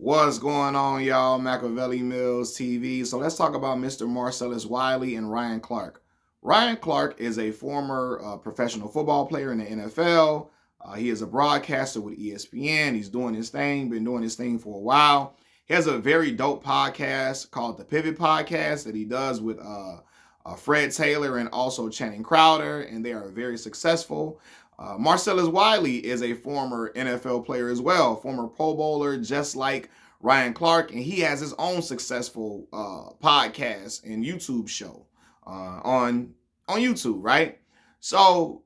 What's going on, y'all? Machiavelli Mills TV. So let's talk about Mr. Marcellus Wiley and Ryan Clark. Ryan Clark is a former professional football player in the NFL. He is a broadcaster with ESPN. He's doing his thing, been doing his thing for a while. He has a very dope podcast called the Pivot Podcast that he does with Fred Taylor and also Channing Crowder, and they are very successful. Marcellus Wiley is a former NFL player as well, former Pro Bowler, just like Ryan Clark, and he has his own successful podcast and YouTube show on YouTube, right? So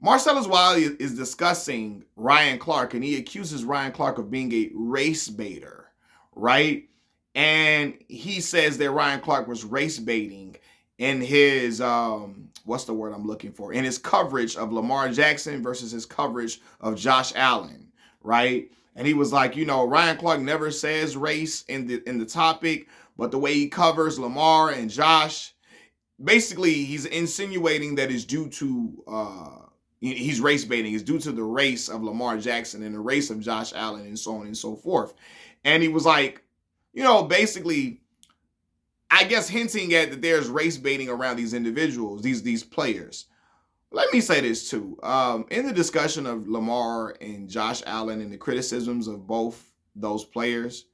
Marcellus Wiley is discussing Ryan Clark, and he accuses Ryan Clark of being a race baiter, right? And he says that Ryan Clark was race baiting in his what's the word I'm looking for? In his coverage of Lamar Jackson versus his coverage of Josh Allen, right? And he was like, Ryan Clark never says race in the topic, but the way he covers Lamar and Josh, basically he's insinuating that it's due to he's race baiting. It's due to the race of Lamar Jackson and the race of Josh Allen and so on and so forth. And he was like, basically, I guess hinting at that there's race baiting around these individuals, these players. Let me say this too. In the discussion of Lamar and Josh Allen and the criticisms of both those players,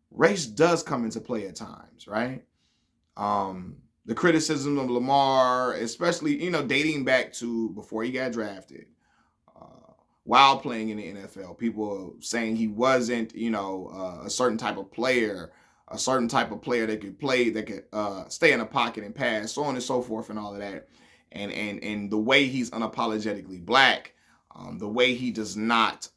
race does come into play at times, right? The criticism of Lamar, especially, dating back to before he got drafted, while playing in the NFL, people saying he wasn't, a certain type of player, a certain type of player that could play, that could stay in a pocket and pass, so on and so forth, and all of that. And the way he's unapologetically black, the way he does not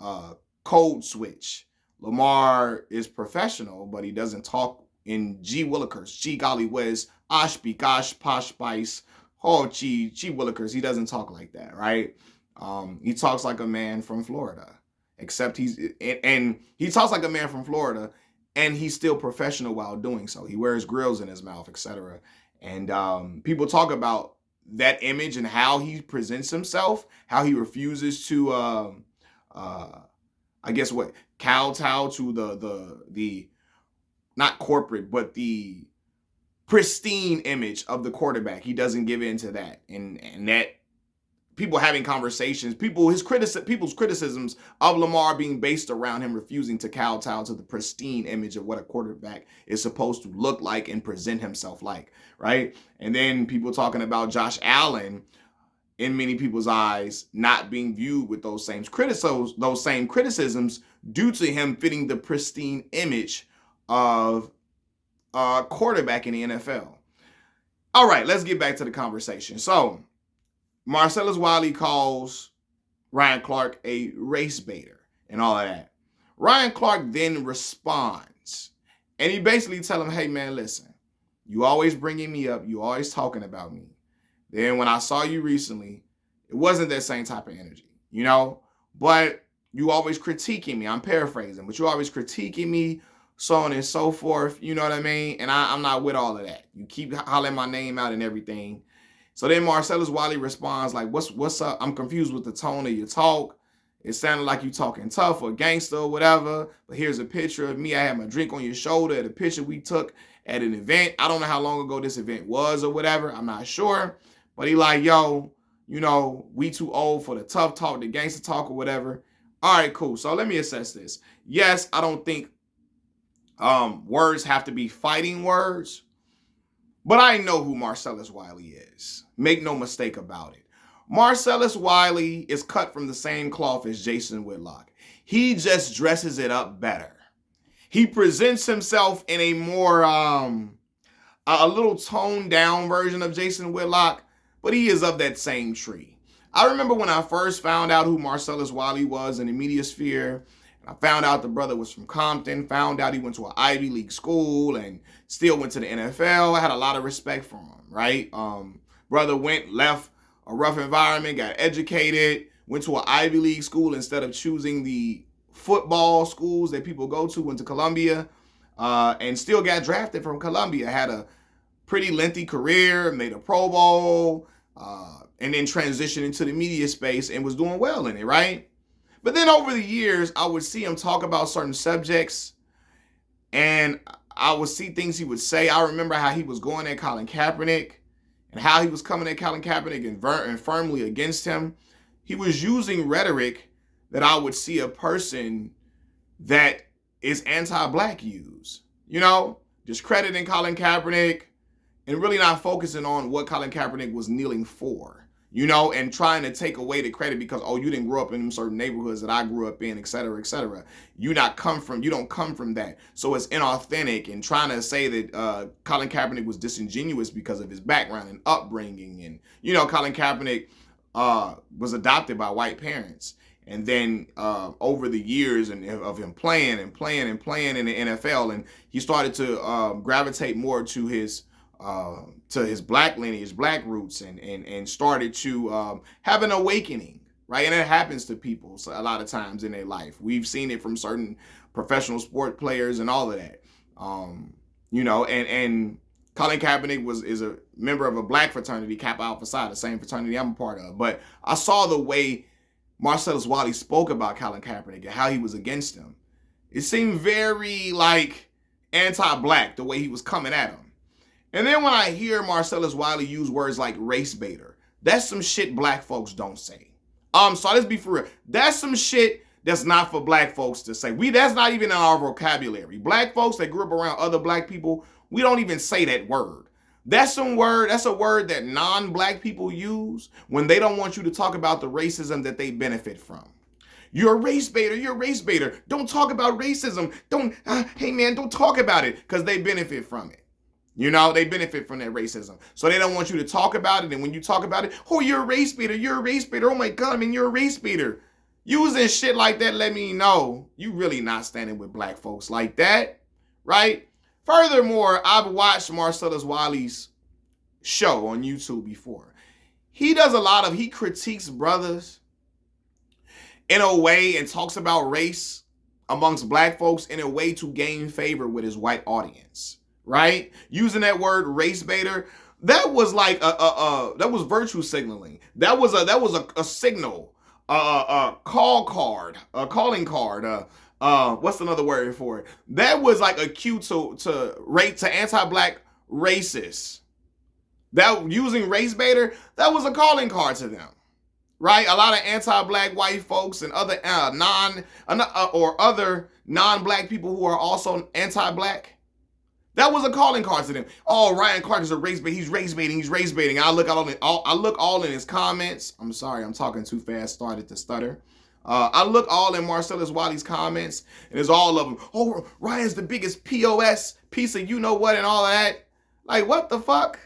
code switch. Lamar is professional, but he doesn't talk in G Willikers, G golly whiz, Osh gosh, posh spice, oh G Willikers. He doesn't talk like that, right? He talks like a man from Florida, except and he talks like a man from Florida, and he's still professional while doing so. He wears grills in his mouth, etc. And people talk about that image and how he presents himself, how he refuses to, I guess what, kowtow to the not corporate, but the pristine image of the quarterback. He doesn't give in to that, and that people having conversations, people's criticisms of Lamar being based around him refusing to kowtow to the pristine image of what a quarterback is supposed to look like and present himself like, right? And then people talking about Josh Allen, in many people's eyes, not being viewed with those same criticisms due to him fitting the pristine image of a quarterback in the NFL. All right, let's get back to the conversation. So Marcellus Wiley calls Ryan Clark a race baiter and all of that. Ryan Clark then responds, and he basically tells him, hey, man, listen, you always bringing me up. You always talking about me. Then when I saw you recently, it wasn't that same type of energy, but you always critiquing me. I'm paraphrasing, but you always critiquing me, so on and so forth. You know what I mean? And I'm not with all of that. You keep hollering my name out and everything. So then Marcellus Wiley responds like, what's up? I'm confused with the tone of your talk. It sounded like you talking tough or gangster or whatever. But here's a picture of me. I had my drink on your shoulder at a picture we took at an event. I don't know how long ago this event was or whatever. I'm not sure. But he like, yo, we too old for the tough talk, the gangster talk or whatever. All right, cool. So let me assess this. Yes, I don't think words have to be fighting words. But I know who Marcellus Wiley is. Make no mistake about it. Marcellus Wiley is cut from the same cloth as Jason Whitlock. He just dresses it up better. He presents himself in a more, a little toned down version of Jason Whitlock, but he is of that same tree. I remember when I first found out who Marcellus Wiley was in the media sphere. I found out the brother was from Compton, found out he went to an Ivy League school and still went to the NFL. I had a lot of respect for him, right? Brother left a rough environment, got educated, went to an Ivy League school instead of choosing the football schools that people go to, went to Columbia, and still got drafted from Columbia. Had a pretty lengthy career, made a Pro Bowl, and then transitioned into the media space and was doing well in it, right? But then over the years, I would see him talk about certain subjects, And I would see things he would say. I remember how he was going at Colin Kaepernick and how he was coming at Colin Kaepernick and firmly against him. He was using rhetoric that I would see a person that is anti-black use. You know, discrediting Colin Kaepernick and really not focusing on what Colin Kaepernick was kneeling for, you know, and trying to take away the credit because, oh, you didn't grow up in certain neighborhoods that I grew up in, et cetera, et cetera. You don't come from that. So it's inauthentic, and trying to say that Colin Kaepernick was disingenuous because of his background and upbringing. And, you know, Colin Kaepernick was adopted by white parents. And then over the years of him playing in the NFL, and he started to gravitate more to his black lineage, black roots, and started to have an awakening, right? And it happens to people a lot of times in their life. We've seen it from certain professional sport players and all of that. You know, and Colin Kaepernick is a member of a black fraternity, Kappa Alpha Psi, the same fraternity I'm a part of. But I saw the way Marcellus Wiley spoke about Colin Kaepernick and how he was against him. It seemed very like anti-black the way he was coming at him. And then when I hear Marcellus Wiley use words like race baiter, that's some shit black folks don't say. So let's be for real. That's some shit that's not for black folks to say. That's not even in our vocabulary. Black folks that grew up around other black people, we don't even say that word. That's a word that non-black people use when they don't want you to talk about the racism that they benefit from. You're a race baiter. Don't talk about racism. Hey man, don't talk about it, because they benefit from it. You know, they benefit from that racism. So they don't want you to talk about it. And when you talk about it, oh, you're a race baiter. Oh my God, I mean, you're a race baiter. Using shit like that, let me know you really not standing with black folks like that, right? Furthermore, I've watched Marcellus Wiley's show on YouTube before. He critiques brothers in a way and talks about race amongst black folks in a way to gain favor with his white audience, right? Using that word race baiter, that was like that was virtue signaling. That was a signal, a calling card, what's another word for it? That was like a cue to anti-black racists. That using race baiter, that was a calling card to them, right? A lot of anti-black white folks and other other non-black people who are also anti-black. That was a calling card to them. Oh, Ryan Clark is a race bait. He's race baiting. I look all in his comments. I'm sorry, I'm talking too fast. Started to stutter. I look all in Marcellus Wiley's comments, and it's all of them. Oh, Ryan's the biggest POS piece of you know what and all of that. Like, what the fuck?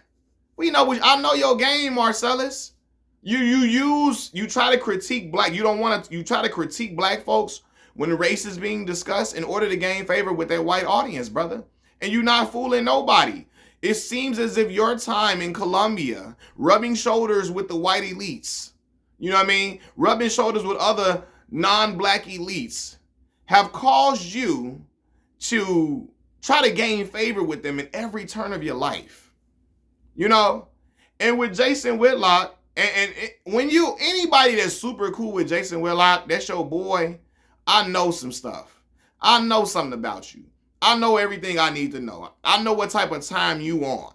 I know your game, Marcellus. You try to critique black. You try to critique black folks when race is being discussed in order to gain favor with that white audience, brother. And you're not fooling nobody. It seems as if your time in Colombia, rubbing shoulders with the white elites, you know what I mean? Rubbing shoulders with other non-black elites have caused you to try to gain favor with them in every turn of your life. You know? And with Jason Whitlock, anybody that's super cool with Jason Whitlock, that's your boy, I know some stuff. I know something about you. I know everything I need to know. I know what type of time you on.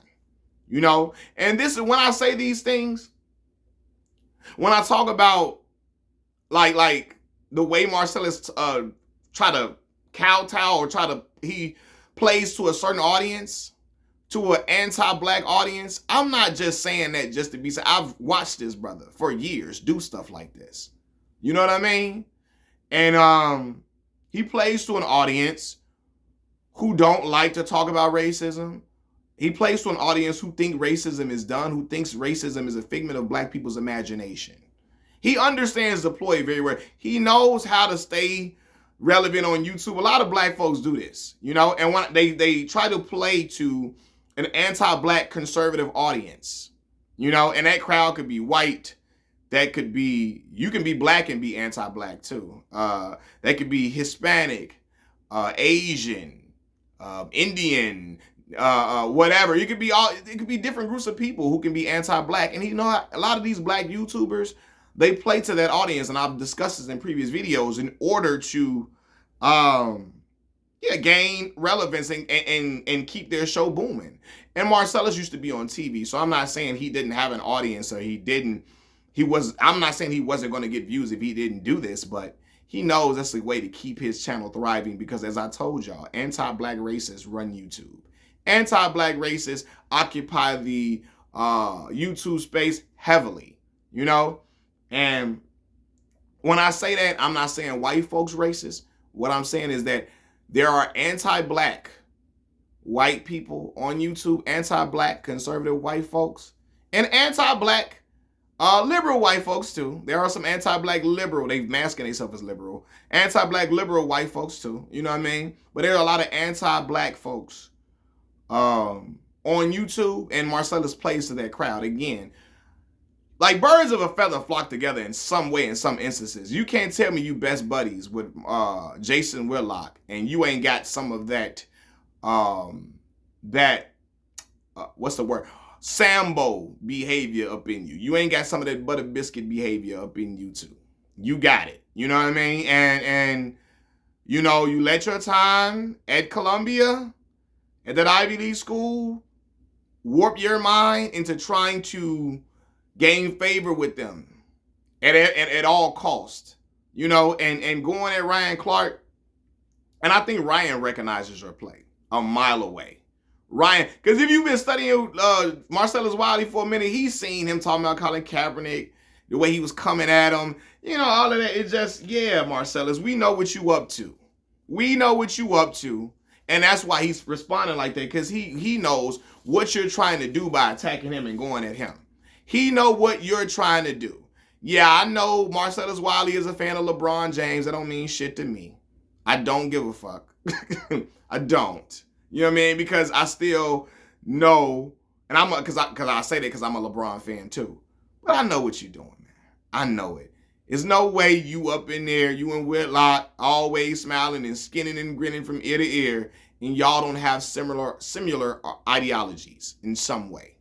You know? And this is when I say these things, when I talk about like the way Marcellus try to kowtow or he plays to a certain audience, to an anti-black audience, I'm not just saying that just to be said. I've watched this brother for years do stuff like this. You know what I mean? And he plays to an audience who don't like to talk about racism. He plays to an audience who think racism is done, who thinks racism is a figment of black people's imagination. He understands the ploy very well. He knows how to stay relevant on YouTube. A lot of black folks do this, you know, and when they try to play to an anti-black conservative audience, you know, and that crowd could be white. That could be, you can be black and be anti-black too. That could be Hispanic, Asian, Indian, whatever. It could be different groups of people who can be anti-black. And you know, a lot of these black YouTubers, they play to that audience, and I've discussed this in previous videos in order to gain relevance and keep their show booming. And Marcellus used to be on TV, so I'm not saying he didn't have an audience or I'm not saying he wasn't going to get views if he didn't do this, but he knows that's the way to keep his channel thriving because, as I told y'all, anti-black racists run YouTube. Anti-black racists occupy the YouTube space heavily, you know? And when I say that, I'm not saying white folks racist. What I'm saying is that there are anti-black white people on YouTube, anti-black conservative white folks, and anti-black liberal white folks too. There are some anti-black liberal, they masking themselves as liberal, anti-black liberal white folks too, you know what I mean? But there are a lot of anti-black folks on YouTube, and Marcellus plays to that crowd. Again, like birds of a feather flock together in some way in some instances. You can't tell me you best buddies with Jason Whitlock and you ain't got some of that, what's the word? Sambo behavior up in you. You ain't got some of that butter biscuit behavior up in you too. You got it. You know what I mean? And you know, you let your time at Columbia, at that Ivy League school, warp your mind into trying to gain favor with them at all cost. You know, and going at Ryan Clark, and I think Ryan recognizes your play a mile away. Ryan, because if you've been studying Marcellus Wiley for a minute, he's seen him talking about Colin Kaepernick, the way he was coming at him, you know, all of that. It's just, yeah, Marcellus, we know what you up to. We know what you up to. And that's why he's responding like that, because he knows what you're trying to do by attacking him and going at him. He know what you're trying to do. Yeah, I know Marcellus Wiley is a fan of LeBron James. That don't mean shit to me. I don't give a fuck. I don't. You know what I mean? Because I still know, and because I say that because I'm a LeBron fan too. But I know what you're doing, man. I know it. There's no way you up in there, you and Whitlock, always smiling and skinning and grinning from ear to ear, and y'all don't have similar ideologies in some way.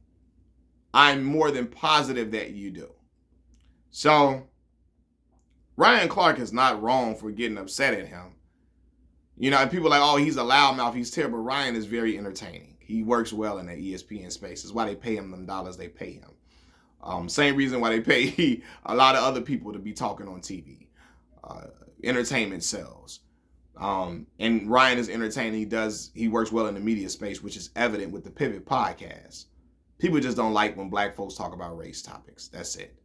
I'm more than positive that you do. So, Ryan Clark is not wrong for getting upset at him. You know, people are like, oh, he's a loudmouth, he's terrible. Ryan is very entertaining. He works well in the ESPN space. That's why they pay him them dollars they pay him. Same reason why they pay a lot of other people to be talking on TV. Entertainment sells. And Ryan is entertaining. He works well in the media space, which is evident with the Pivot podcast. People just don't like when black folks talk about race topics. That's it.